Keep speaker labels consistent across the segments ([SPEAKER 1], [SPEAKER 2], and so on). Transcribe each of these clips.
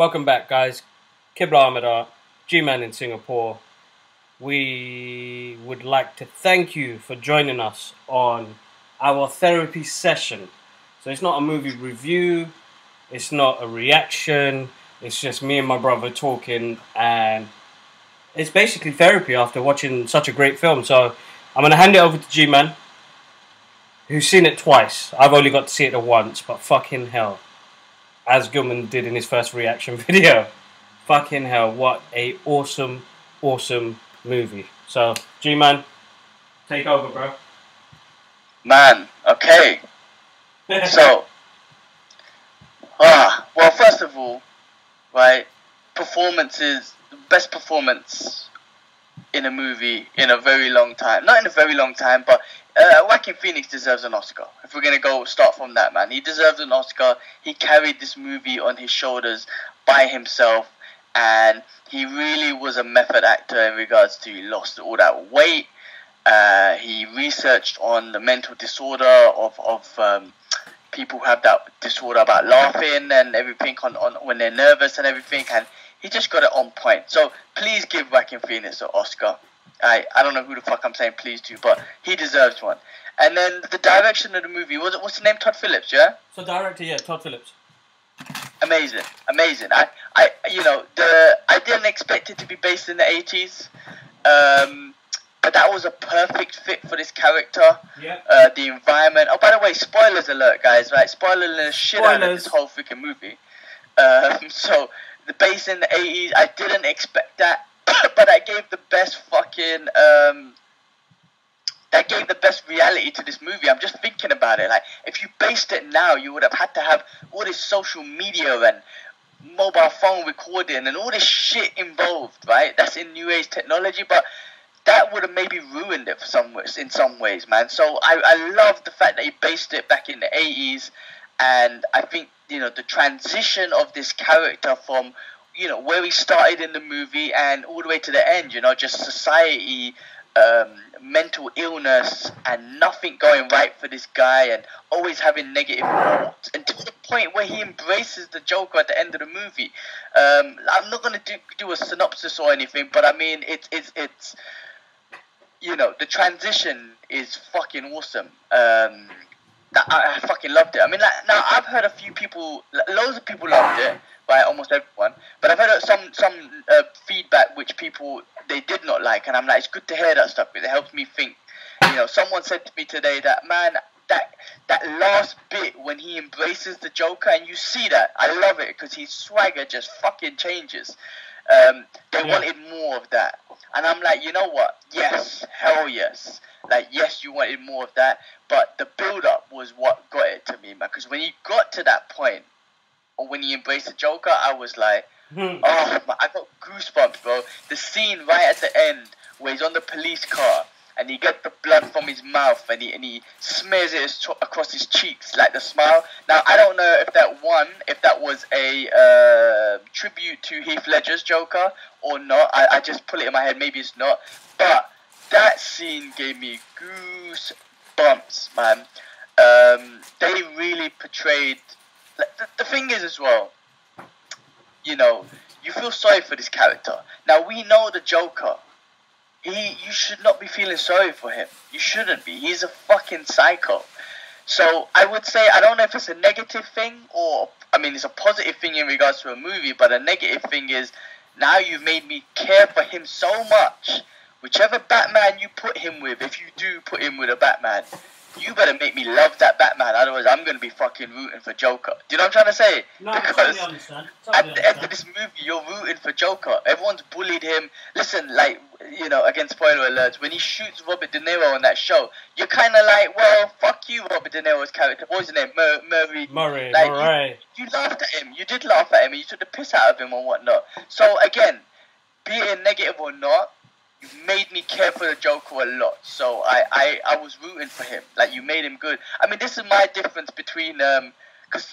[SPEAKER 1] Welcome back, guys. Kibla Ahmedar, G-Man in Singapore. We would like to thank you for joining us on our therapy session. So it's not a movie review, it's not a reaction, it's just me and my brother talking, and it's basically therapy after watching such a great film. So I'm going to hand it over to G-Man, who's seen it twice. I've only got to see it once, but fucking hell. As Gilman did in his first reaction video. Fucking hell, what a awesome movie. So, G-Man, take over, bro.
[SPEAKER 2] Man, okay. So, well, first of all, right, performances, best performance in a movie in a very long time. Not in a very long time, but Joaquin Phoenix deserves an Oscar. If we're going to start from that, man. He deserves an Oscar. He carried this movie on his shoulders by himself. And he really was a method actor in regards to he lost all that weight. He researched on the mental disorder of people who have that disorder about laughing and everything on when they're nervous and everything. And he just got it on point. So please give Joaquin Phoenix an Oscar. I don't know who the fuck I'm saying please to, but he deserves one. And then the direction of the movie, what's the name? Todd Phillips, yeah?
[SPEAKER 1] So director, yeah, Todd Phillips.
[SPEAKER 2] Amazing. I didn't expect it to be based in the 80s, but that was a perfect fit for this character.
[SPEAKER 1] Yeah.
[SPEAKER 2] The environment. Oh, by the way, spoilers alert, guys. Right, spoiler the shit out of this whole freaking movie. So the base in the 80s, I didn't expect that, but I gave the best fucking that gave the best reality to this movie. I'm just thinking about it. Like, if you based it now, you would have had to have all this social media and mobile phone recording and all this shit involved, right? That's in new age technology, but that would have maybe ruined it in some ways, man. So I love the fact that he based it back in the 80s, and I think, the transition of this character from, where he started in the movie and all the way to the end, just society, mental illness and nothing going right for this guy and always having negative thoughts, and to the point where he embraces the Joker at the end of the movie. I'm not going to do a synopsis or anything, but I mean, it's the transition is fucking awesome. I fucking loved it. I mean, now I've heard a few people, loads of people loved it, right? Almost everyone. But I've heard some feedback which people they did not like, and I'm like, it's good to hear that stuff. It helps me think. Someone said to me today that, man, that last bit when he embraces the Joker, and you see that, I love it because his swagger just fucking changes. They wanted more of that, and I'm like, you know what? Yes, hell yes. Like, yes, you wanted more of that, but the build-up was what got it to me, man. Because when he got to that point, or when he embraced the Joker, I was like, oh, man, I got goosebumps, bro. The scene right at the end where he's on the police car and he gets the blood from his mouth and he smears it across his cheeks, like the smile. Now, I don't know if that was a tribute to Heath Ledger's Joker or not. I just put it in my head, maybe it's not. But that scene gave me goosebumps, man. They really portrayed... The thing is as well, you feel sorry for this character. Now, we know the Joker. You should not be feeling sorry for him. You shouldn't be. He's a fucking psycho. So, I would say, I don't know if it's a negative thing or... I mean, it's a positive thing in regards to a movie, but a negative thing is, now you've made me care for him so much. Whichever Batman you put him with, if you do put him with a Batman, you better make me love that Batman. Otherwise, I'm going to be fucking rooting for Joker. Do you know what I'm trying to say?
[SPEAKER 1] No,
[SPEAKER 2] because
[SPEAKER 1] I totally understand.
[SPEAKER 2] at the end of this movie, you're rooting for Joker. Everyone's bullied him. Listen, like, again, spoiler alerts, when he shoots Robert De Niro on that show, you're kind of like, well, fuck you, Robert De Niro's character. What was his name?
[SPEAKER 1] Murray.
[SPEAKER 2] Like,
[SPEAKER 1] Murray.
[SPEAKER 2] You laughed at him. You did laugh at him, and you took the piss out of him and whatnot. So, again, be it negative or not, you made me care for the Joker a lot. So I was rooting for him. Like, you made him good. I mean, this is my difference between... Because,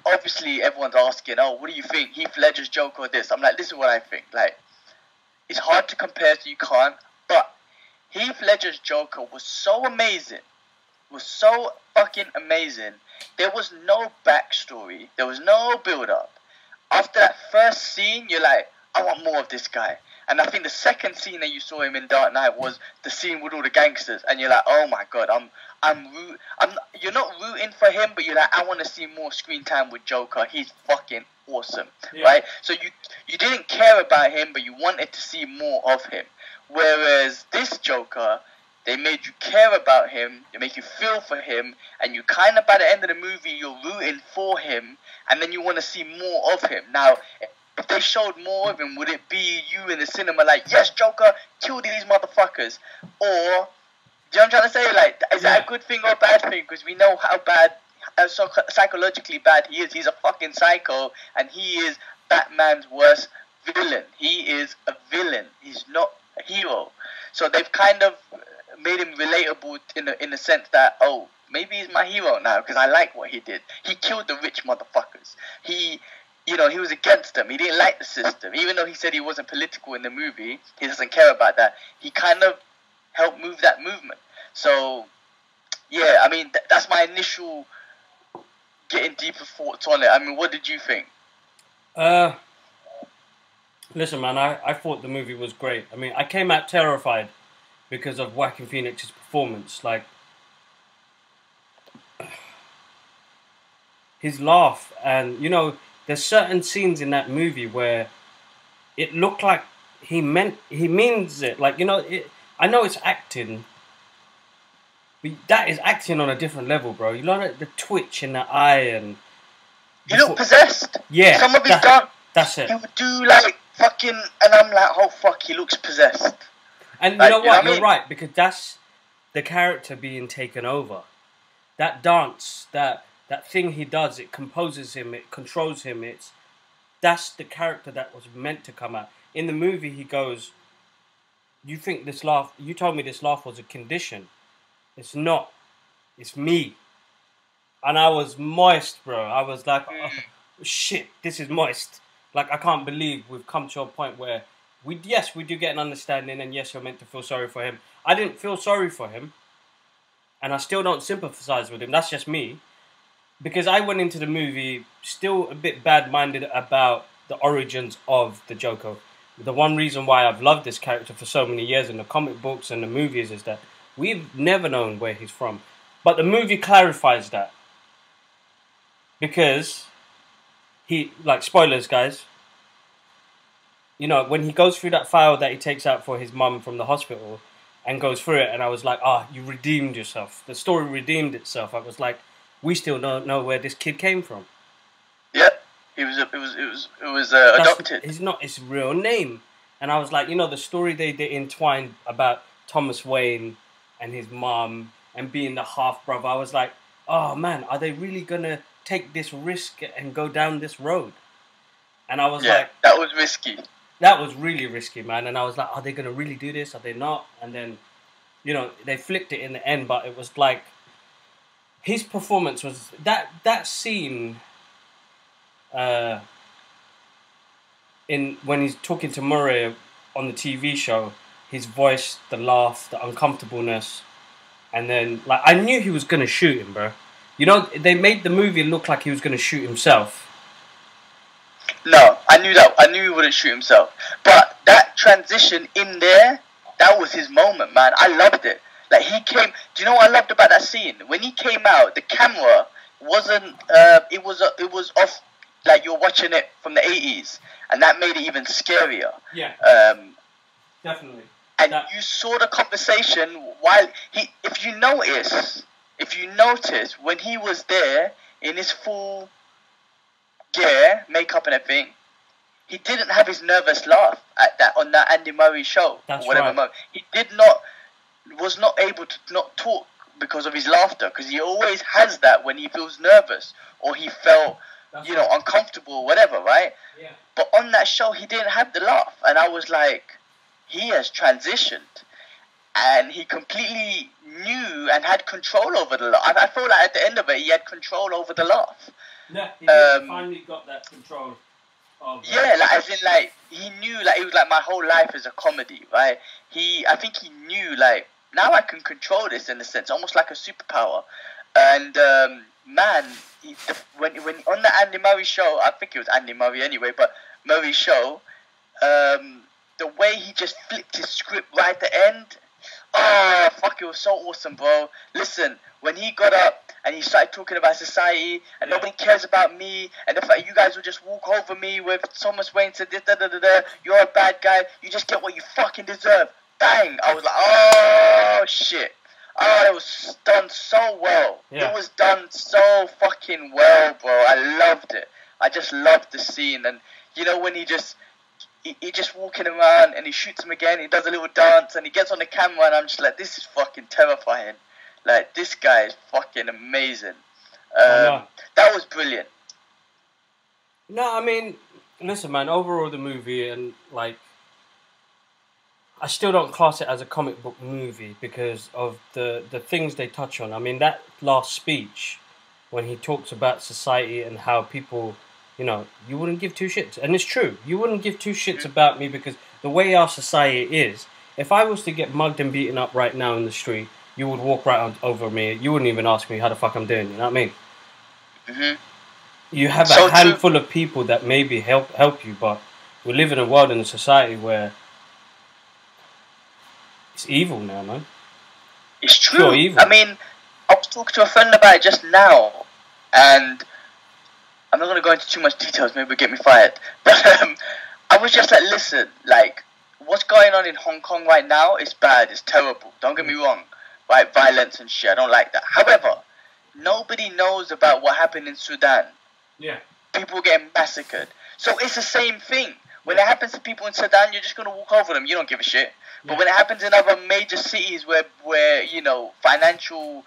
[SPEAKER 2] obviously everyone's asking, oh, what do you think? Heath Ledger's Joker or this? I'm like, this is what I think. Like, it's hard to compare, so you can't. But Heath Ledger's Joker was so amazing. Was so fucking amazing. There was no backstory. There was no build-up. after that first scene, you're like, I want more of this guy. And I think the second scene that you saw him in Dark Knight was the scene with all the gangsters, and you're like, oh my god, you're not rooting for him, but you're like, I want to see more screen time with Joker. He's fucking awesome, right? So you didn't care about him, but you wanted to see more of him. Whereas this Joker, they made you care about him, they make you feel for him, and you kind of, by the end of the movie, you're rooting for him, and then you want to see more of him. Now, if they showed more of him, would it be you in the cinema like, yes, Joker, kill these motherfuckers? Or, do you know what I'm trying to say? Like, is that a good thing or a bad thing? Because we know how bad, so psychologically bad he is. He's a fucking psycho, and he is Batman's worst villain. He is a villain. He's not a hero. So they've kind of made him relatable in the sense that, oh, maybe he's my hero now because I like what he did. He killed the rich motherfuckers. He was against them. He didn't like the system. Even though he said he wasn't political in the movie, he doesn't care about that. He kind of helped move that movement. So, yeah, I mean, that's my initial getting deeper thoughts on it. I mean, what did you think?
[SPEAKER 1] Listen, man, I thought the movie was great. I mean, I came out terrified because of Joaquin Phoenix's performance. Like, his laugh, and, there's certain scenes in that movie where it looked like he means it. Like, I know it's acting, but that is acting on a different level, bro. You know the twitch in the eye and...
[SPEAKER 2] He looked possessed.
[SPEAKER 1] Yeah.
[SPEAKER 2] Some of his dance,
[SPEAKER 1] that's it.
[SPEAKER 2] He would do like fucking... And I'm like, oh fuck, he looks possessed.
[SPEAKER 1] And like, you know what? You're right, because that's the character being taken over. That dance, that thing he does, it composes him, it controls him. That's the character that was meant to come out. In the movie, he goes, you told me this laugh was a condition. It's not. It's me. And I was moist, bro. I was like, oh, shit, this is moist. Like, I can't believe we've come to a point where we do get an understanding, and yes, you're meant to feel sorry for him. I didn't feel sorry for him, and I still don't sympathize with him. That's just me. Because I went into the movie still a bit bad-minded about the origins of the Joker. The one reason why I've loved this character for so many years in the comic books and the movies is that we've never known where he's from. But the movie clarifies that. Because spoilers, guys. When he goes through that file that he takes out for his mum from the hospital and goes through it, and I was like, you redeemed yourself. The story redeemed itself. I was like, we still don't know where this kid came from.
[SPEAKER 2] Yeah, it was adopted.
[SPEAKER 1] It's not his real name. And I was like, the story they entwined about Thomas Wayne and his mom and being the half-brother, I was like, oh man, are they really going to take this risk and go down this road? And I was like...
[SPEAKER 2] that was risky.
[SPEAKER 1] That was really risky, man. And I was like, are they going to really do this? Are they not? And then, they flipped it in the end, but it was like... His performance was... That scene... when he's talking to Murray on the TV show, his voice, the laugh, the uncomfortableness, and then, like, I knew he was going to shoot him, bro. They made the movie look like he was going to shoot himself.
[SPEAKER 2] No, I knew that. I knew he wouldn't shoot himself. But that transition in there, that was his moment, man. I loved it. Like, he came... Do you know what I loved about that scene? When he came out, the camera wasn't... It was off... Like, you're watching it from the 80s. And that made it even scarier.
[SPEAKER 1] Yeah. Definitely.
[SPEAKER 2] And you saw the conversation while he... If you notice, when he was there in his full gear, makeup and everything, he didn't have his nervous laugh on that Andy Murray show.
[SPEAKER 1] That's
[SPEAKER 2] or whatever
[SPEAKER 1] right.
[SPEAKER 2] He was not able to not talk because of his laughter, because he always has that when he feels nervous or he felt... uncomfortable or whatever, right?
[SPEAKER 1] Yeah.
[SPEAKER 2] But on that show, he didn't have the laugh. And I was like, he has transitioned. And he completely knew and had control over the laugh. I feel like at the end of it, he had control over the laugh.
[SPEAKER 1] Yeah, he finally got that control of...
[SPEAKER 2] Yeah, like, as in, like, he knew, like, it was like, my whole life is a comedy, right? I think he knew, like, now I can control this in a sense, almost like a superpower. And, man... when on the Andy Murray show, I think it was Andy Murray anyway, but Murray show, the way he just flipped his script right at the end, oh fuck, it was so awesome, bro. Listen, when he got up and he started talking about society and nobody cares about me, and the fact you guys will just walk over me with Thomas Wayne said this, you're a bad guy, you just get what you fucking deserve. Bang! I was like, oh shit. Oh, it was done so well.
[SPEAKER 1] Yeah.
[SPEAKER 2] It was done so fucking well, bro. I loved it. I just loved the scene. And, you know, when he just walking around and he shoots him again, he does a little dance and he gets on the camera and I'm just like, this is fucking terrifying. Like, this guy is fucking amazing. That was brilliant.
[SPEAKER 1] No, I mean, listen, man, overall the movie and, like, I still don't class it as a comic book movie because of the things they touch on. I mean, that last speech when he talks about society and how people, you know, you wouldn't give two shits. And it's true. You wouldn't give two shits about me because the way our society is, if I was to get mugged and beaten up right now in the street, you would walk right on over me. You wouldn't even ask me how the fuck I'm doing. You know what I mean?
[SPEAKER 2] Mm-hmm.
[SPEAKER 1] You have a handful of people that maybe help you, but we live in a world and a society where it's evil now, man.
[SPEAKER 2] It's true. I mean, I was talking to a friend about it just now, and I'm not going to go into too much details, maybe it'll get me fired. But I was just like, listen, like, what's going on in Hong Kong right now is bad, it's terrible. Don't get me wrong, right? Violence and shit, I don't like that. However, nobody knows about what happened in Sudan.
[SPEAKER 1] Yeah.
[SPEAKER 2] People getting massacred. So it's the same thing. When it happens to people in Sudan, you're just going to walk over them. You don't give a shit. But when it happens in other major cities where you know, financial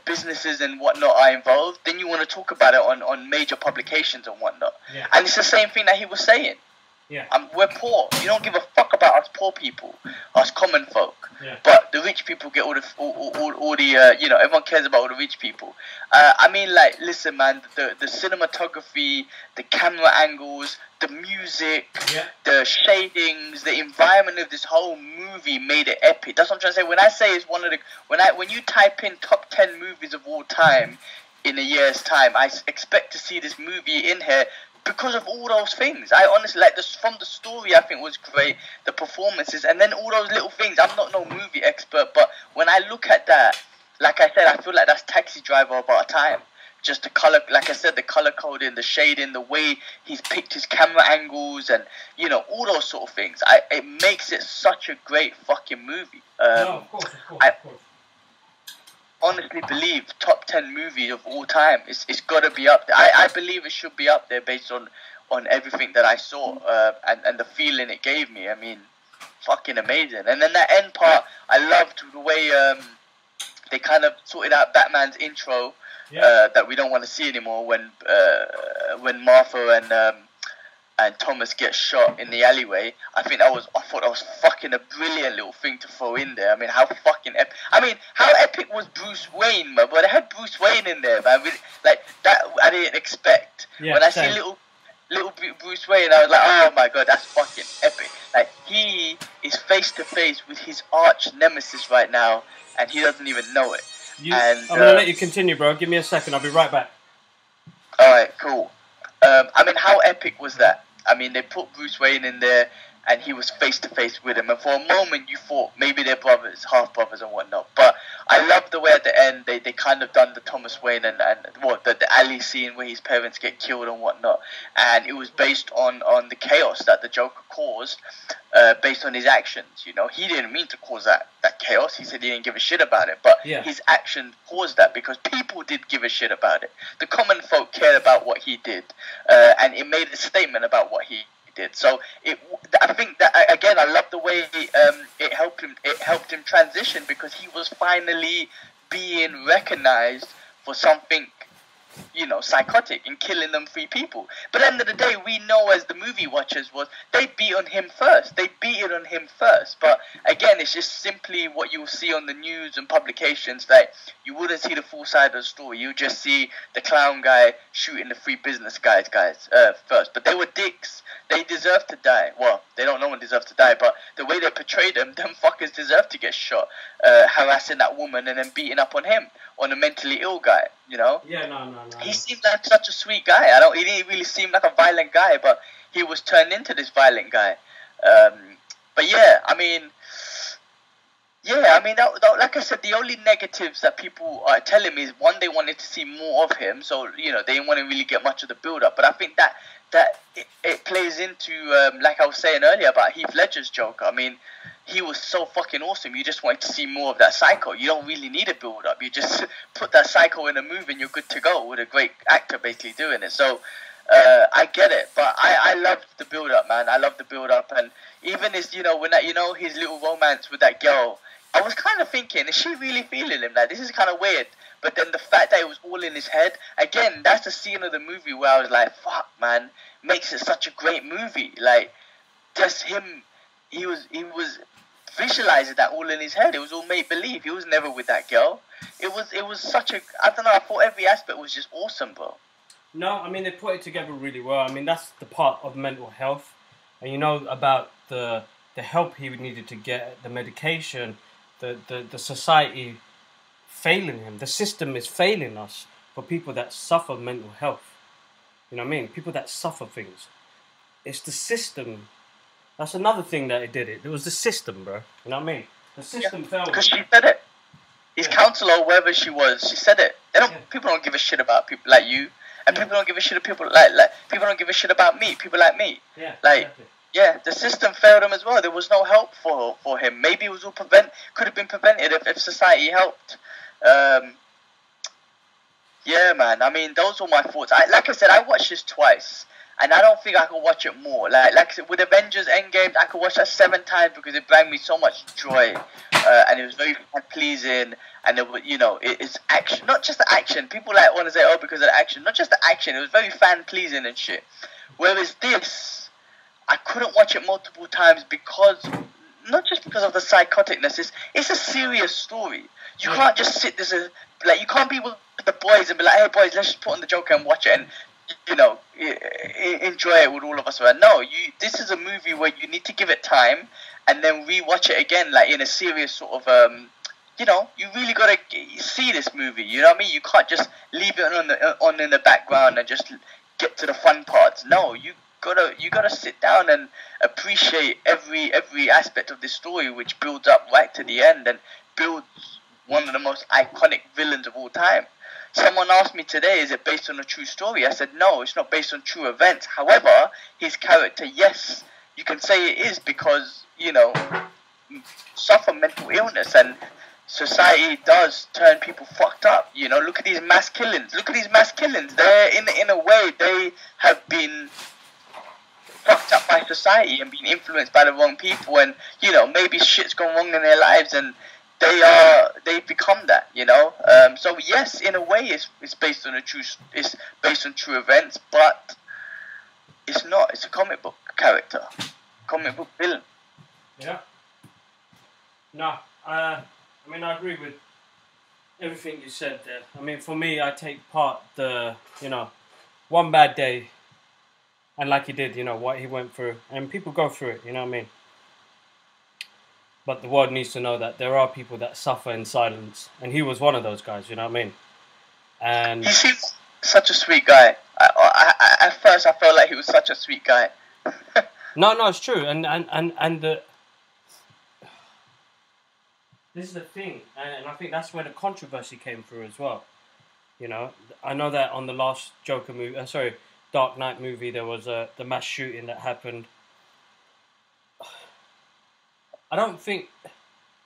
[SPEAKER 2] businesses and whatnot are involved, then you want to talk about it on major publications and whatnot. Yeah. And it's the same thing that he was saying.
[SPEAKER 1] Yeah.
[SPEAKER 2] We're poor. You don't give a fuck about us poor people, us common folk.
[SPEAKER 1] Yeah.
[SPEAKER 2] But the rich people get all the you know, everyone cares about all the rich people. I mean, like, listen, man, the cinematography, the camera angles, the music, the shadings, the environment of this whole movie made it epic. That's what I'm trying to say. When I say it's one of the when you type in top 10 movies of all time in a year's time, I expect to see this movie in here. Because of all those things, I honestly like this. From the story, I think was great. The performances, and then all those little things. I'm not no movie expert, but when I look at that, like I said, I feel like that's Taxi Driver about a time. Just the color, like I said, the color coding, the shading, the way he's picked his camera angles, and you know, all those sort of things. It makes it such a great fucking movie.
[SPEAKER 1] No, of course.
[SPEAKER 2] Honestly believe top 10 movie of all time. It's got to be up there. I believe it should be up there based on everything that I saw and the feeling it gave me. I mean, fucking amazing. And then that end part, I loved the way they kind of sorted out Batman's intro that we don't want to see anymore when Martha and Thomas gets shot in the alleyway. I thought that was fucking a brilliant little thing to throw in there. I mean, how fucking epic. I mean, how epic was Bruce Wayne, man? But they had Bruce Wayne in there, man. Like, that I didn't expect. When I see little Bruce Wayne, I was like, oh my god, that's fucking epic. Like, he is face to face with his arch nemesis right now, and he doesn't even know it.
[SPEAKER 1] I'm gonna let you continue, bro. Give me a second. I'll be right back.
[SPEAKER 2] Alright, cool. I mean, how epic was that? I mean, they put Bruce Wayne in there, and he was face to face with him. And for a moment, you thought maybe they're brothers, half brothers, and whatnot. But I love the way at the end they kind of done the Thomas Wayne and the alley scene where his parents get killed and whatnot. And it was based on the chaos that the Joker caused, based on his actions. You know, he didn't mean to cause that chaos. He said he didn't give a shit about it, but his action caused that because people did give a shit about it. The common folk cared about what he did, and it made a statement about what he did. So I think that, again, I love the way it helped him transition, because he was finally being recognized for something psychotic in killing them 3 people. But at the end of the day, we know as the movie watchers was they beat on him first. They beat it on him first. But again, it's just simply what you see on the news and publications. Like, you wouldn't see the full side of the story. You just see the clown guy shooting the 3 business guys first. But they were dicks. They deserve to die. Well, they don't. No one deserves to die. But the way they portrayed them fuckers deserve to get shot, harassing that woman and then beating up on him, on a mentally ill guy.
[SPEAKER 1] Yeah, no.
[SPEAKER 2] He seemed like such a sweet guy. He didn't really seem like a violent guy, but he was turned into this violent guy. But yeah, I mean, like I said, the only negatives that people are telling me is, one, they wanted to see more of him, so they didn't want to really get much of the build up. But I think that it plays into like I was saying earlier about Heath Ledger's Joker. I mean, he was so fucking awesome. You just wanted to see more of that psycho. You don't really need a build up. You just put that psycho in a movie and you're good to go with a great actor basically doing it. So I get it, but I love the build up, man. I love the build up, and even his when that his little romance with that girl. I was kind of thinking, is she really feeling him? Like, this is kind of weird. But then the fact that it was all in his head, again, that's the scene of the movie where I was like, fuck, man, makes it such a great movie. Like, just him, he was visualizing that all in his head. It was all make believe. He was never with that girl. It was such a, I don't know, I thought every aspect was just awesome, bro.
[SPEAKER 1] No, I mean, they put it together really well. I mean, that's the part of mental health. And about the help he needed to get, the medication, the society failing him. The system is failing us for people that suffer mental health. You know what I mean? People that suffer things. It's the system. That's another thing that it did it. It was the system, bro. You know what I mean? The system failed.
[SPEAKER 2] Because she said it. His counselor, wherever she was, she said it. People don't give a shit about people like you, and people don't give a shit about people like people don't give a shit about me. People like me.
[SPEAKER 1] Yeah.
[SPEAKER 2] Like.
[SPEAKER 1] Exactly.
[SPEAKER 2] Yeah, the system failed him as well. There was no help for him. Maybe it was all could have been prevented if society helped. Yeah, man. I mean, those were my thoughts. Like I said, I watched this twice, and I don't think I could watch it more. Like I said, with Avengers Endgame, I could watch that 7 times because it brought me so much joy, and it was very pleasing. And it's action, not just the action. People want to say, oh, because of the action, not just the action. It was very fan pleasing and shit. Whereas this, I couldn't watch it multiple times not just because of the psychoticness. It's a serious story. You can't just sit there you can't be with the boys and be like, hey boys, let's just put on the Joker and watch it and enjoy it with all of us. No, this is a movie where you need to give it time and then rewatch it again, like in a serious sort of you really gotta see this movie. You know what I mean? You can't just leave it on in the background and just get to the fun parts. No, you gotta sit down and appreciate every aspect of this story, which builds up right to the end and builds one of the most iconic villains of all time. Someone asked me today, is it based on a true story? I said, no, it's not based on true events. However, his character, yes, you can say it is because, suffer mental illness and society does turn people fucked up. Look at these mass killings. They're, in a way, they have been fucked up by society and being influenced by the wrong people, and maybe shit's gone wrong in their lives and they've become that. So yes, in a way it's based on true events, but it's not. It's a comic book character, comic book villain.
[SPEAKER 1] Yeah. No, I mean, I agree with everything you said there. I mean, for me, I take part one bad day. And like he did, what he went through. And people go through it, you know what I mean? But the world needs to know that there are people that suffer in silence. And he was one of those guys, you know what I mean? And
[SPEAKER 2] he seems such a sweet guy. At first, I felt like he was such a sweet guy.
[SPEAKER 1] No, it's true. And this is the thing. And I think that's where the controversy came through as well. I know that on the last Joker movie... Dark Knight movie, there was the mass shooting that happened. I don't think...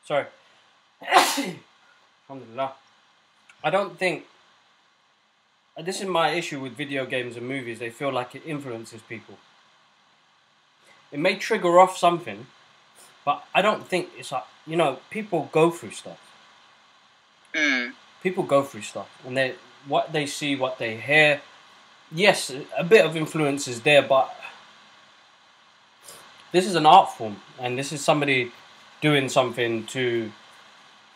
[SPEAKER 1] Sorry. Alhamdulillah. I don't think... This is my issue with video games and movies. They feel like it influences people. It may trigger off something, but I don't think it's like... people go through stuff. People go through stuff. And what they see, what they hear. Yes, a bit of influence is there, but this is an art form, and this is somebody doing something to.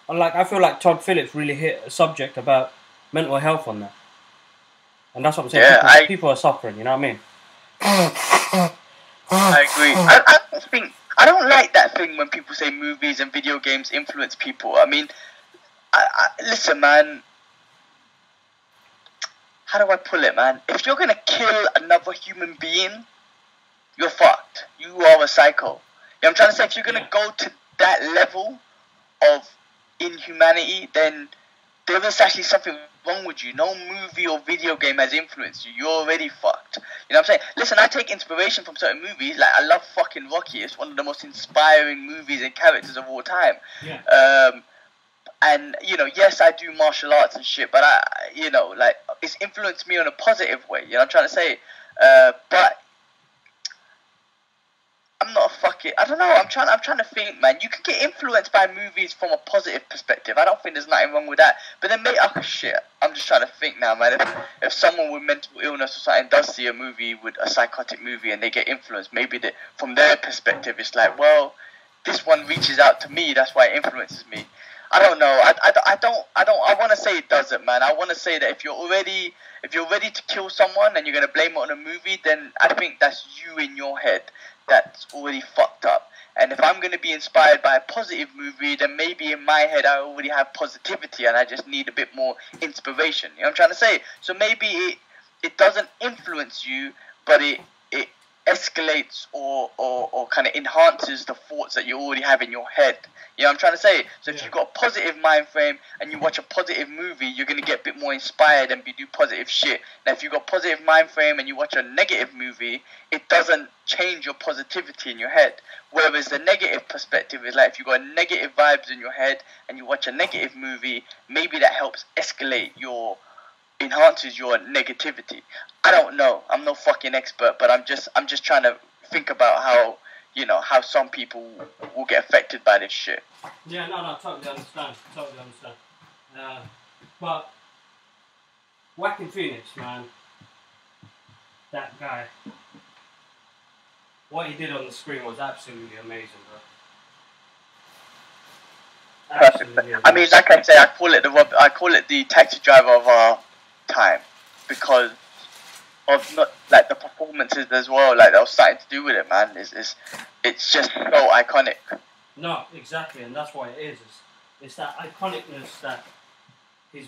[SPEAKER 1] Like, I feel like Todd Phillips really hit a subject about mental health on that, and that's what I'm saying.
[SPEAKER 2] Yeah,
[SPEAKER 1] people are suffering. You know what I mean?
[SPEAKER 2] I agree. I don't like that thing when people say movies and video games influence people. I mean, listen, man. How do I pull it, man? If you're gonna kill another human being, you're fucked. You are a psycho. You know what I'm trying to say? If you're gonna go to that level of inhumanity, then there is actually something wrong with you. No movie or video game has influenced you. You're already fucked. You know what I'm saying? Listen, I take inspiration from certain movies. Like, I love fucking Rocky. It's one of the most inspiring movies and characters of all time.
[SPEAKER 1] Yeah.
[SPEAKER 2] And, you know, yes, I do martial arts and shit, but like, it's influenced me in a positive way. You know what I'm trying to say? But I'm not a fucking. I don't know. I'm trying to think, man. You can get influenced by movies from a positive perspective. I don't think there's nothing wrong with that. But then, mate, shit. I'm just trying to think now, man. If someone with mental illness or something does see a movie with a psychotic movie and they get influenced, maybe from their perspective, it's like, well, this one reaches out to me. That's why it influences me. I don't know. I want to say it doesn't, man. I want to say that if you're ready to kill someone and you're gonna blame it on a movie, then I think that's you in your head that's already fucked up. And if I'm gonna be inspired by a positive movie, then maybe in my head I already have positivity and I just need a bit more inspiration. You know what I'm trying to say? So maybe it doesn't influence you, but it escalates or kind of enhances the thoughts that you already have in your head. You know what I'm trying to say? So if you've got a positive mind frame and you watch a positive movie, you're going to get a bit more inspired and do positive shit. Now, if you've got a positive mind frame and you watch a negative movie, it doesn't change your positivity in your head. Whereas the negative perspective is like, if you've got negative vibes in your head and you watch a negative movie, maybe that helps enhances your negativity. I don't know. I'm no fucking expert, but I'm just trying to think about how some people will get affected by this shit.
[SPEAKER 1] Yeah, no, totally understand. But Joaquin Phoenix, man, that guy, what he did on the screen was absolutely amazing, bro.
[SPEAKER 2] Perfect. I mean, like I say, I call it the taxi driver of our time, because of not like the performances as well. Like, that was something to do with it, man. It's just so iconic.
[SPEAKER 1] No, exactly, and that's what it is. It's that iconicness that he's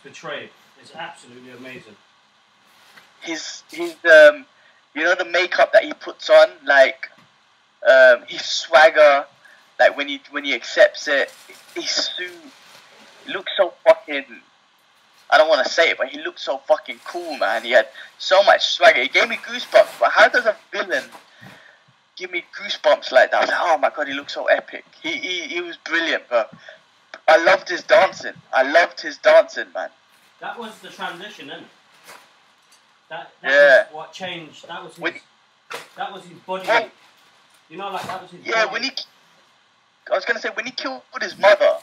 [SPEAKER 1] portrayed. It's absolutely amazing.
[SPEAKER 2] His the makeup that he puts on, like his swagger, like when he accepts it, his suit looks so fucking. I don't want to say it, but he looked so fucking cool, man. He had so much swagger. He gave me goosebumps. But how does a villain give me goosebumps like that? I was like, oh my god, he looks so epic. He was brilliant, bro. I loved his dancing, man.
[SPEAKER 1] That was the transition, isn't it? That was what changed. That was his body. Well, you know, like, that was his body.
[SPEAKER 2] I was going to say, when he killed his mother,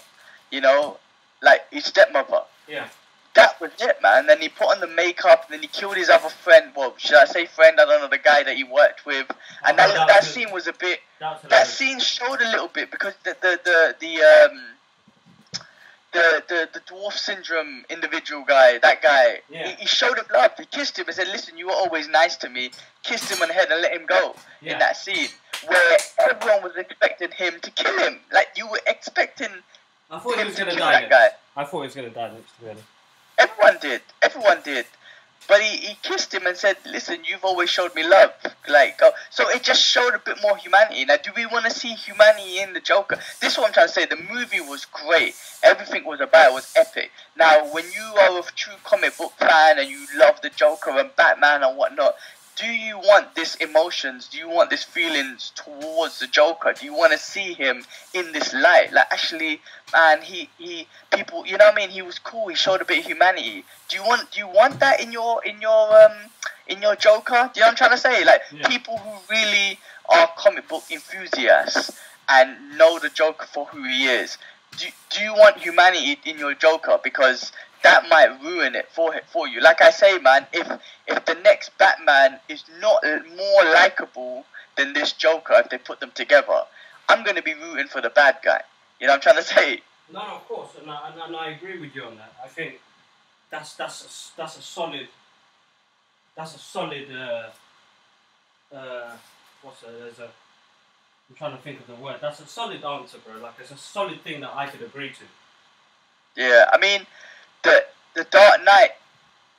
[SPEAKER 2] you know, like his stepmother.
[SPEAKER 1] Yeah.
[SPEAKER 2] That was it, man. Then he put on the makeup, and then he killed his other friend. Well, should I say friend? I don't know, the guy that he worked with. And that scene was a bit. That scene showed a little bit, because the dwarf syndrome individual guy, that guy, he showed him love. He kissed him and said, "Listen, you were always nice to me." Kissed him on the head and let him go. In that scene, where everyone was expecting him to kill him. Like, you were expecting.
[SPEAKER 1] I thought he was going to die. That guy. I thought he was going to die next, to be honest.
[SPEAKER 2] Everyone did. But he kissed him and said, "Listen, you've always showed me love." Like, so it just showed a bit more humanity. Now, do we want to see humanity in the Joker? This is what I'm trying to say. The movie was great. Everything was was epic. Now, when you are a true comic book fan and you love the Joker and Batman and whatnot, do you want this emotions? Do you want this feelings towards the Joker? Do you want to see him in this light? Like, actually, man, people, you know what I mean? He was cool. He showed a bit of humanity. Do you want that in your Joker? Do you know what I'm trying to say? Like, people who really are comic book enthusiasts and know the Joker for who he is. Do you want humanity in your Joker? Because that might ruin it for you. Like I say, man, if the next Batman is not more likable than this Joker, if they put them together, I'm gonna be rooting for the bad guy. You know what I'm trying to say?
[SPEAKER 1] No, of course, and I agree with you on that. I think that's a solid. That's a solid. I'm trying to think of the word. That's a solid answer, bro. Like, it's a solid thing that I could agree to.
[SPEAKER 2] Yeah, I mean, the Dark Knight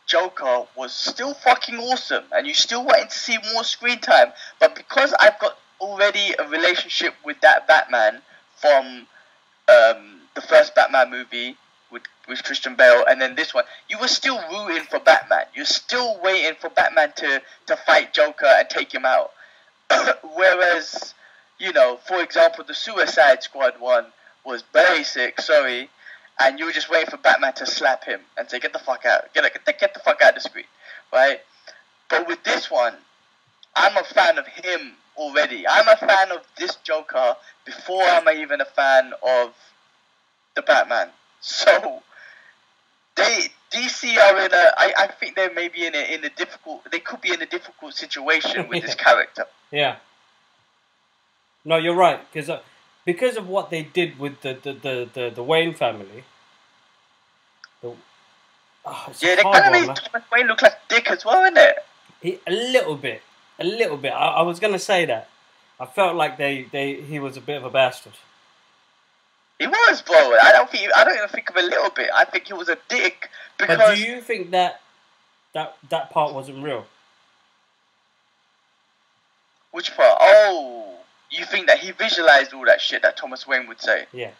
[SPEAKER 2] Joker was still fucking awesome, and you still wanted to see more screen time. But because I've got already a relationship with that Batman from the first Batman movie with Christian Bale, and then this one, you were still rooting for Batman. You're still waiting for Batman to fight Joker and take him out. Whereas, you know, for example, the Suicide Squad one was basic, sorry, and you were just waiting for Batman to slap him and say, get the fuck out, get the fuck out of the screen, right? But with this one, I'm a fan of him already. I'm a fan of this Joker before I'm even a fan of the Batman. So DC are in a. I think they may be in a difficult. They could be in a difficult situation with this character.
[SPEAKER 1] Yeah. No, you're right, because of what they did with the Wayne family.
[SPEAKER 2] They kind of made Thomas Wayne look like a dick as well, isn't it?
[SPEAKER 1] A little bit. I was gonna say that. I felt like he was a bit of a bastard.
[SPEAKER 2] He was, bro. I don't even think of a little bit. I think he was a dick because.
[SPEAKER 1] But do you think that part wasn't real?
[SPEAKER 2] Which part? Oh, you think that he visualized all that shit that Thomas Wayne would say?
[SPEAKER 1] Yeah.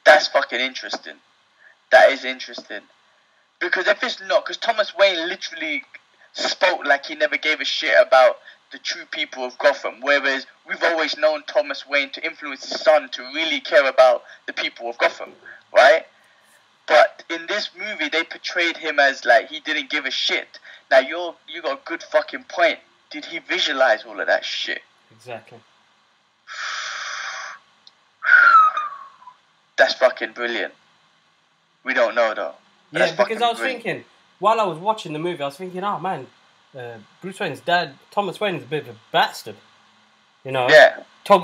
[SPEAKER 2] That's fucking interesting. That is interesting. Because if it's not, because Thomas Wayne literally spoke like he never gave a shit about the true people of Gotham, whereas we've always known Thomas Wayne to influence his son to really care about the people of Gotham, right? But in this movie, they portrayed him as like he didn't give a shit. Now you got a good fucking point. Did he visualize all of that shit?
[SPEAKER 1] Exactly.
[SPEAKER 2] That's fucking brilliant. We don't know though.
[SPEAKER 1] Yeah, because I was thinking, while I was watching the movie, I was thinking, oh man, Bruce Wayne's dad, Thomas Wayne, is a bit of a bastard. You know?
[SPEAKER 2] Yeah.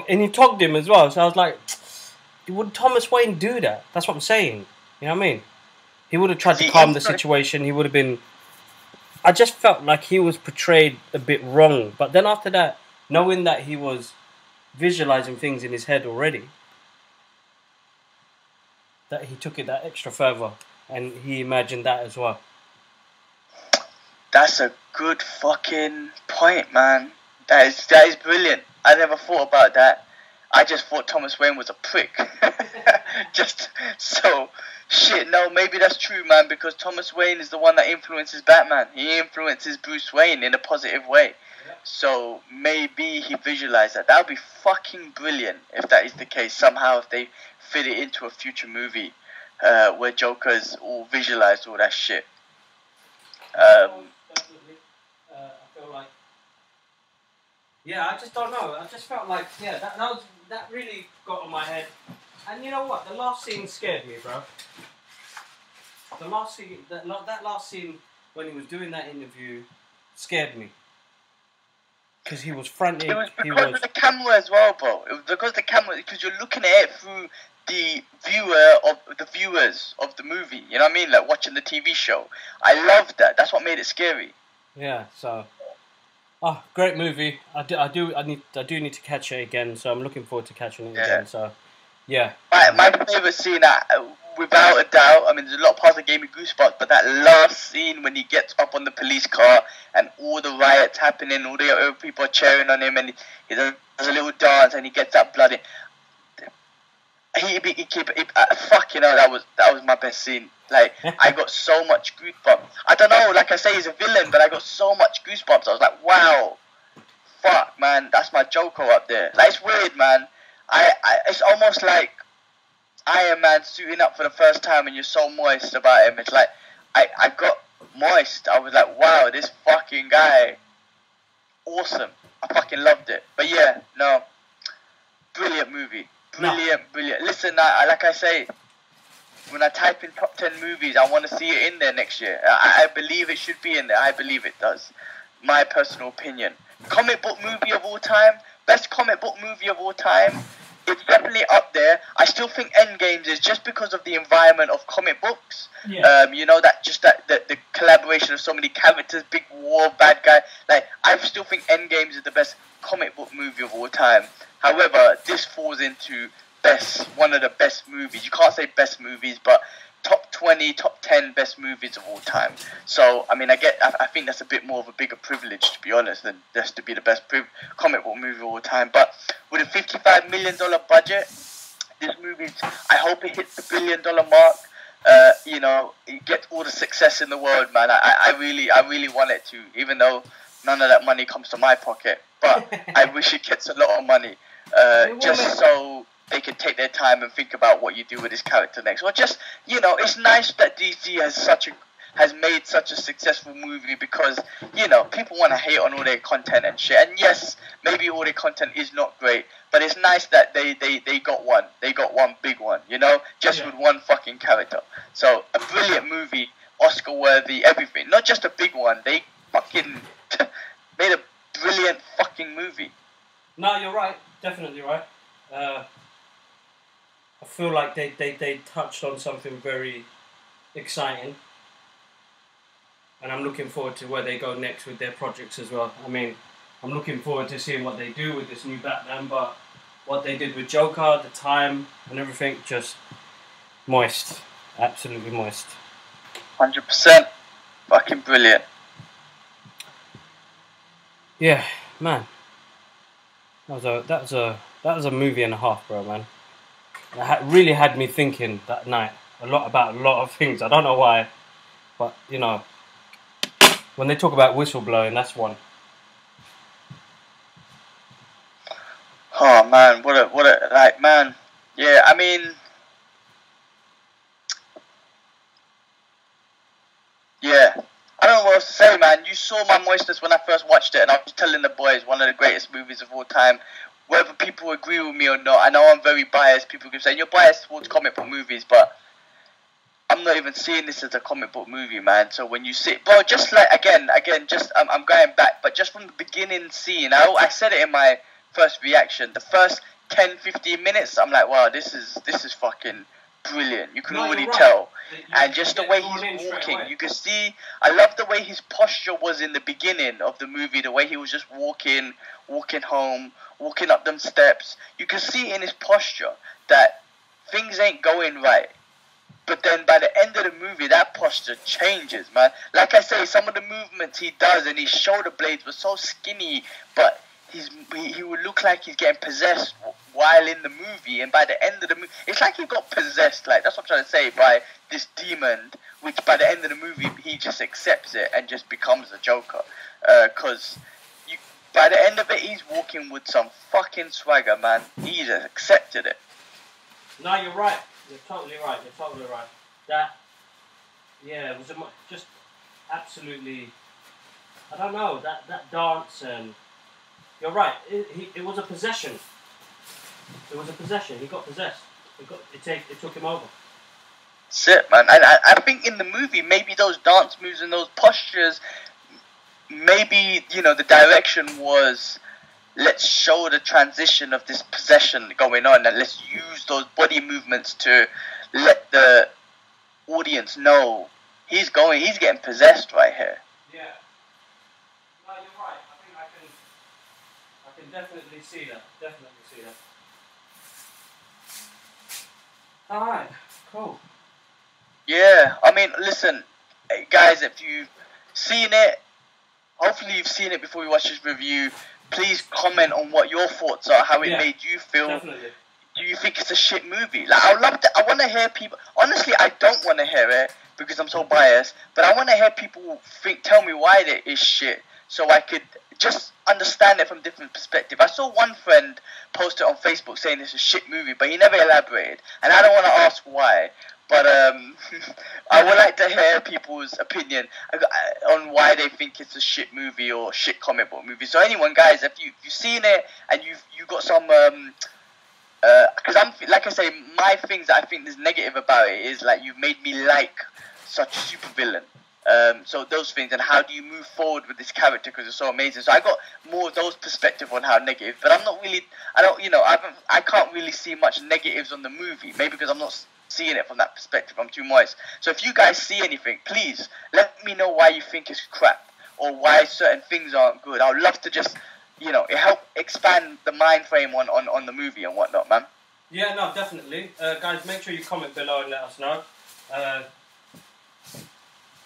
[SPEAKER 1] And he togged him as well, so I was like, would Thomas Wayne do that? That's what I'm saying. You know what I mean? He would have tried to calm the situation, he would have been... I just felt like he was portrayed a bit wrong. But then after that, knowing that he was visualizing things in his head already, that he took it that extra further and he imagined that as well.
[SPEAKER 2] That's a good fucking point, man. That is brilliant. I never thought about that. I just thought Thomas Wayne was a prick. Just so shit. No, maybe that's true, man. Because Thomas Wayne is the one that influences Batman. He influences Bruce Wayne in a positive way. So maybe he visualized that. That would be fucking brilliant if that is the case. Somehow, if they fit it into a future movie where Joker's all visualized all that shit.
[SPEAKER 1] Definitely. I feel like, yeah, I just don't know. I just felt like, yeah, that really got on my head. And you know what? The last scene scared me, bro. The last scene, that last scene when he was doing that interview, scared me. Because he was frantic.
[SPEAKER 2] It was because of the camera as well, bro. It was because of the camera, because you're looking at it through the viewers of the movie. You know what I mean? Like watching the TV show. I loved that. That's what made it scary.
[SPEAKER 1] Yeah. So, great movie. I do need to catch it again. So I'm looking forward to catching it again. So, yeah.
[SPEAKER 2] My favorite scene, without a doubt. I mean, there's a lot of parts that gave me goosebumps, but that last scene when he gets up on the police car and all the riots happening, all the other people are cheering on him, and he does a little dance and he gets that blood in. Fuck, you know, that was my best scene. Like, I got so much goosebumps. I don't know, like I say, he's a villain, but I got so much goosebumps. I was like, wow, fuck, man, that's my Joker up there. Like, it's weird, man. It's almost like Iron Man suiting up for the first time and you're so moist about him. It's like, I got moist. I was like, wow, this fucking guy, awesome. I fucking loved it. But yeah, no, brilliant movie. Brilliant, brilliant. Listen, like I say, when I type in top 10 movies, I want to see it in there next year. I believe it should be in there. I believe it does. My personal opinion. Comic book movie of all time. Best comic book movie of all time. It's definitely up there. I still think Endgames is just because of the environment of comic books.
[SPEAKER 1] Yeah.
[SPEAKER 2] You know, the collaboration of so many characters, big war, bad guy. Like, I still think Endgames is the best comic book movie of all time. However, this falls into one of the best movies. You can't say best movies, but top 20, top 10 best movies of all time. So, I mean, I think that's a bit more of a bigger privilege, to be honest, than just to be the best comic book movie of all time. But with a $55 million budget, this movie, I hope it hits the $1 billion mark. You know, it gets all the success in the world, man. I really want it to, even though none of that money comes to my pocket. But I wish it gets a lot of money, just so they can take their time and think about what you do with this character next. Or just, you know, it's nice that DC has made such a successful movie, because, you know, people want to hate on all their content and shit. And yes, maybe all their content is not great, but it's nice that they got one. They got one big one, you know, just with one fucking character. So, a brilliant movie, Oscar worthy, everything. Not just a big one. They fucking made a brilliant fucking movie.
[SPEAKER 1] No, you're right. Definitely right. I feel like they touched on something very exciting, and I'm looking forward to where they go next with their projects as well. I mean, I'm looking forward to seeing what they do with this new Batman, but what they did with Joker, the time and everything, just moist. Absolutely moist.
[SPEAKER 2] 100%. Fucking brilliant.
[SPEAKER 1] Yeah, man. That was a movie and a half, bro, man. It really had me thinking that night about a lot of things. I don't know why, but, you know, when they talk about whistleblowing, that's one.
[SPEAKER 2] Oh man, man. Yeah, I mean, yeah. I don't know what else to say, man. You saw my moistness when I first watched it, and I was telling the boys, one of the greatest movies of all time. Whether people agree with me or not, I know I'm very biased. People keep saying you're biased towards comic book movies, but I'm not even seeing this as a comic book movie, man. So when you see, bro, just like again, just I'm going back, but just from the beginning scene, I said it in my first reaction. The first 10-15 minutes, I'm like, wow, this is fucking brilliant. You can already tell. And just the way he's walking, you can see, I love the way his posture was in the beginning of the movie, the way he was just walking home, walking up them steps. You can see in his posture that things ain't going right. But then by the end of the movie, that posture changes, man. Like I say, some of the movements he does, and his shoulder blades were so skinny, but he would look like he's getting possessed while in the movie, and by the end of the movie, it's like he got possessed, like, that's what I'm trying to say, by this demon, which by the end of the movie, he just accepts it and just becomes the Joker, because by the end of it, he's walking with some fucking swagger, man. He just accepted it.
[SPEAKER 1] No, you're right. You're totally right. That, yeah, it was just absolutely, I don't know, that dance, and you're right, it was a possession. It was a possession. He got possessed. It took him over.
[SPEAKER 2] That's it, man. And I think in the movie, maybe those dance moves and those postures, maybe, you know, the direction was, let's show the transition of this possession going on, and let's use those body movements to let the audience know he's getting possessed right here.
[SPEAKER 1] Yeah. No, you're right. I think I can definitely see that. Alright, cool.
[SPEAKER 2] Yeah, I mean, listen, guys, if you've seen it, hopefully you've seen it before we watch this review. Please comment on what your thoughts are, how it made you feel.
[SPEAKER 1] Definitely.
[SPEAKER 2] Do you think it's a shit movie? Like, I want to hear people. Honestly, I don't want to hear it because I'm so biased. But I want to hear people tell me why it is shit, so I could just understand it from different perspective. I saw one friend post it on Facebook saying it's a shit movie, but he never elaborated, and I don't want to ask why. But I would like to hear people's opinion on why they think it's a shit movie or shit comic book movie. So anyone, guys, if you've seen it and you got some because like I say, my things that I think is negative about it is like you've made me like such a supervillain. So those things, and how do you move forward with this character because it's so amazing. So I got more of those perspective on how negative, but I'm not really, I don't, I can't really see much negatives on the movie. Maybe because I'm not seeing it from that perspective. I'm too moist. So if you guys see anything, please let me know why you think it's crap or why certain things aren't good. I would love to just, it help expand the mind frame on the movie and whatnot, man.
[SPEAKER 1] Yeah, no, definitely. Guys, make sure you comment below and let us know.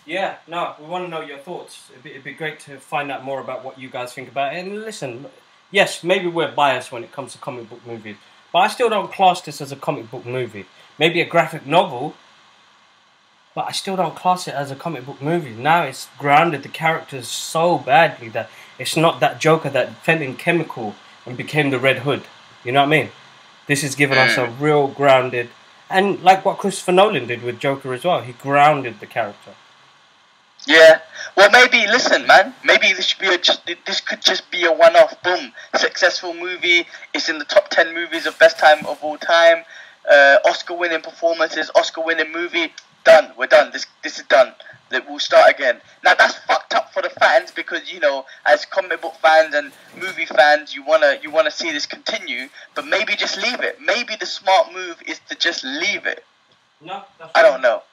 [SPEAKER 1] Yeah, no, we want to know your thoughts. It'd be great to find out more about what you guys think about it. And listen, yes, maybe we're biased when it comes to comic book movies, but I still don't class this as a comic book movie. Maybe a graphic novel, but I still don't class it as a comic book movie. Now it's grounded the characters so badly that it's not that Joker that fell in chemical and became the Red Hood. You know what I mean? This has given us a real grounded, and like what Christopher Nolan did with Joker as well, he grounded the character.
[SPEAKER 2] Yeah. Well, maybe listen, man. Maybe this should be this could just be a one-off. Boom, successful movie. It's in the top 10 movies of best time of all time. Oscar-winning performances, Oscar-winning movie. Done. We're done. This is done. We'll start again. Now that's fucked up for the fans because as comic book fans and movie fans, you wanna see this continue. But maybe just leave it. Maybe the smart move is to just leave it.
[SPEAKER 1] No,
[SPEAKER 2] I don't know.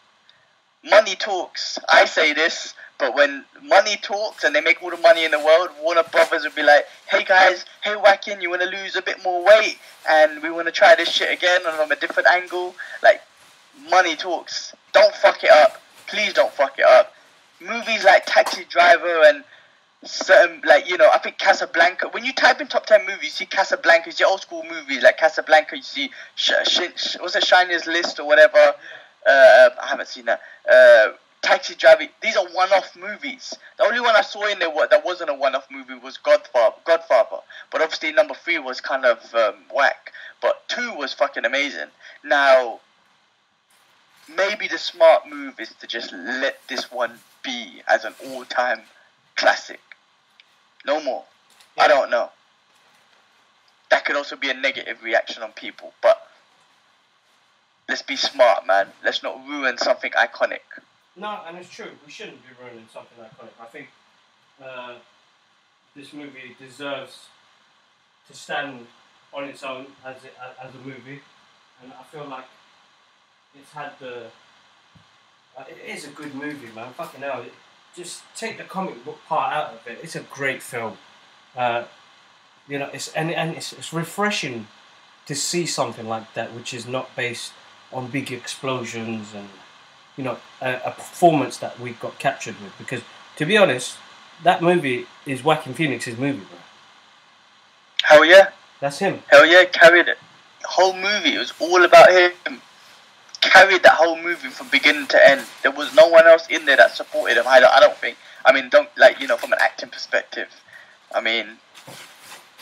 [SPEAKER 2] Money talks. I say this, but when money talks and they make all the money in the world, Warner Brothers would be like, hey guys, hey Wacken, you want to lose a bit more weight and we want to try this shit again and from a different angle. Like, money talks. Don't fuck it up. Please don't fuck it up. Movies like Taxi Driver and certain, I think Casablanca. When you type in top 10 movies, you see Casablanca. You see old school movies like Casablanca. You see, what's it, Shiner's List or whatever. I haven't seen that. Taxi Driver. These are one-off movies. The only one I saw in there that wasn't a one-off movie was Godfather. But obviously number 3 was kind of whack. But 2 was fucking amazing. Now, maybe the smart move is to just let this one be as an all-time classic. No more. Yeah. I don't know. That could also be a negative reaction on people, but let's be smart, man. Let's not ruin something iconic.
[SPEAKER 1] No, and it's true. We shouldn't be ruining something iconic. I think this movie deserves to stand on its own as a movie, and I feel like it's had the. It is a good movie, man. Fucking hell. Just take the comic book part out of it. It's a great film. It's refreshing to see something like that, which is not based on big explosions and a performance that we got captured with. Because to be honest, that movie is Joaquin Phoenix's movie, bro.
[SPEAKER 2] Hell yeah.
[SPEAKER 1] That's him.
[SPEAKER 2] Hell yeah, carried it. The whole movie, it was all about him. Carried that whole movie from beginning to end. There was no one else in there that supported him. I don't think. I mean, from an acting perspective. I mean,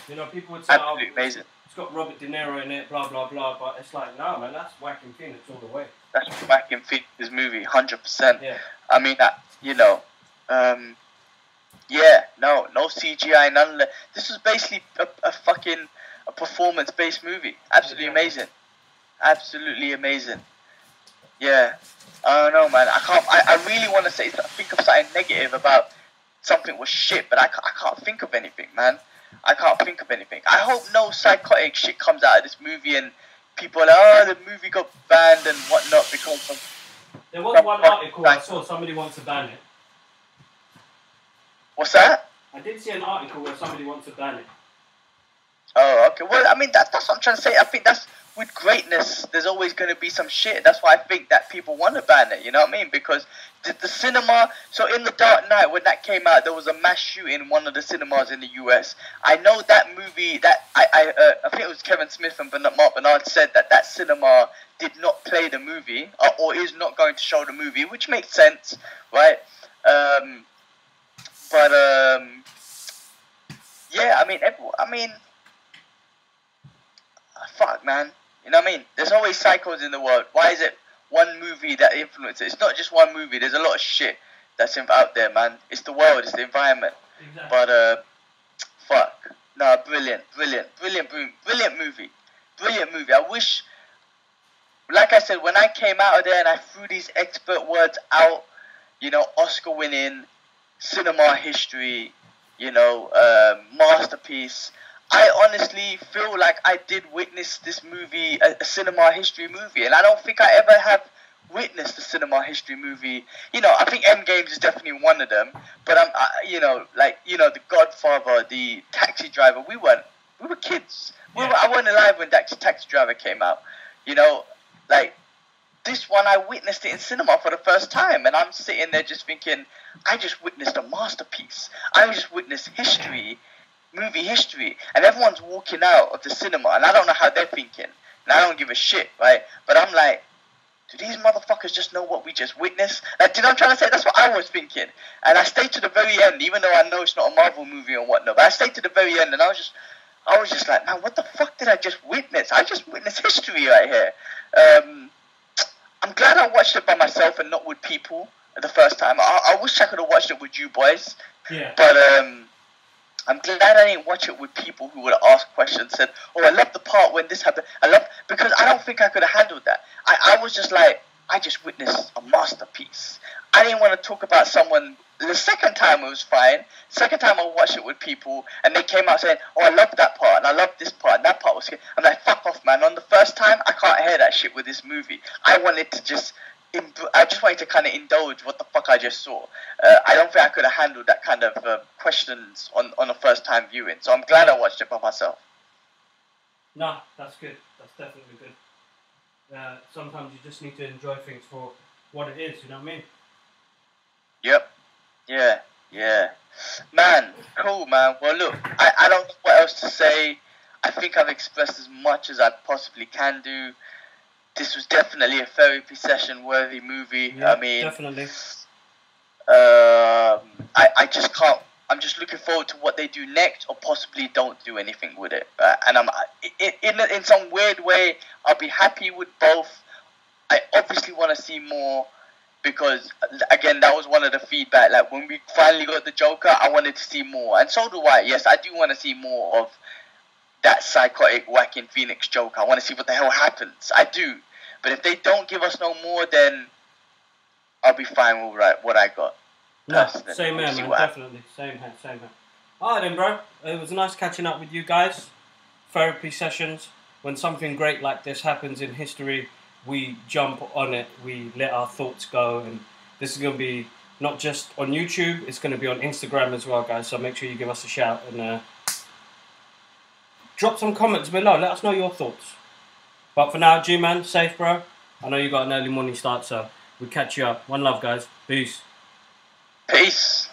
[SPEAKER 1] people would say,
[SPEAKER 2] absolutely amazing.
[SPEAKER 1] It's got Robert De Niro in it, blah blah blah. But it's like, no, man, that's Joaquin Phoenix all the way.
[SPEAKER 2] That's Joaquin Phoenix's movie, 100%.
[SPEAKER 1] Yeah.
[SPEAKER 2] I mean, no CGI, none of that. This was basically a performance-based movie. Absolutely amazing. Absolutely amazing. Yeah, I don't know, man. I really want to think of something negative about something was shit, but I can't think of anything, man. I can't think of anything. I hope no psychotic shit comes out of this movie and people are like, oh, the movie got banned and whatnot because of...
[SPEAKER 1] There was one article I saw, somebody wants to ban it.
[SPEAKER 2] What's that?
[SPEAKER 1] I did see an article where somebody wants to ban it.
[SPEAKER 2] Oh, okay. Well, I mean, that's what I'm trying to say. I think that's... With greatness, there's always going to be some shit. That's why I think that people want to ban it, you know what I mean? Because the cinema... So in The Dark Knight, when that came out, there was a mass shooting in one of the cinemas in the US. I know that movie... I think it was Kevin Smith and Mark Bernard said that cinema did not play the movie, or is not going to show the movie, which makes sense, right? Yeah, I mean... Fuck, man. You know what I mean? There's always psychos in the world. Why is it one movie that influences? It's not just one movie. There's a lot of shit that's out there, man. It's the world. It's the environment.
[SPEAKER 1] Exactly.
[SPEAKER 2] But, fuck. No, brilliant movie. brilliant movie. I wish, like I said, when I came out of there and I threw these expert words out, you know, Oscar-winning, cinema history, you know, masterpiece. I honestly feel like I did witness this movie, a cinema history movie, and I don't think I ever have witnessed a cinema history movie. You know, I think Endgame is definitely one of them, but you know, like, you know, The Godfather, The Taxi Driver. We were kids. I wasn't alive when Taxi Driver came out. You know, like, this one, I witnessed it in cinema for the first time, and I'm sitting there just thinking, I just witnessed a masterpiece. I just witnessed history, movie history, and everyone's walking out of the cinema, and I don't know how they're thinking, and I don't give a shit, right? But I'm like, do these motherfuckers just know what we just witnessed? Like, do you know what I'm trying to say? That's what I was thinking, and I stayed to the very end, even though I know it's not a Marvel movie and whatnot, but I stayed to the very end, and I was just like, man, what the fuck did I just witness? I just witnessed history right here. I'm glad I watched it by myself and not with people the first time. I wish I could have watched it with you boys.
[SPEAKER 1] Yeah.
[SPEAKER 2] But I'm glad I didn't watch it with people who would ask questions, said, oh, I love the part when this happened. Because I don't think I could have handled that. I was just like, I just witnessed a masterpiece. I didn't want to talk about someone. The second time it was fine. Second time I watched it with people, and they came out saying, oh, I love that part, and I love this part, and that part was good. I'm like, fuck off, man. On the first time, I can't hear that shit with this movie. I just wanted to kind of indulge what the fuck I just saw. I don't think I could have handled that kind of questions on a first time viewing. So I'm glad I watched it by myself.
[SPEAKER 1] No, that's good. That's definitely good. Sometimes you just need to enjoy things for what it is, you know what I mean?
[SPEAKER 2] Yep. Yeah. Man, cool, man. Well, look, I don't know what else to say. I think I've expressed as much as I possibly can do. This was definitely a therapy session worthy movie.
[SPEAKER 1] Yeah,
[SPEAKER 2] I mean,
[SPEAKER 1] definitely.
[SPEAKER 2] I just can't. I'm just looking forward to what they do next, or possibly don't do anything with it. And I'm in some weird way, I'll be happy with both. I obviously want to see more, because again, that was one of the feedback. Like, when we finally got the Joker, I wanted to see more, and so do I. Yes, I do want to see more of that psychotic, whacking Phoenix Joker. I want to see what the hell happens. I do. But if they don't give us no more, then I'll be fine with what I got.
[SPEAKER 1] No, same here, man. Definitely. Same here. Alright then, bro. It was nice catching up with you guys. Therapy sessions. When something great like this happens in history, we jump on it. We let our thoughts go. And this is going to be not just on YouTube. It's going to be on Instagram as well, guys. So make sure you give us a shout and drop some comments below. Let us know your thoughts. But for now, G-Man, safe, bro. I know you got an early morning start, so we'll catch you up. One love, guys. Peace.
[SPEAKER 2] Peace.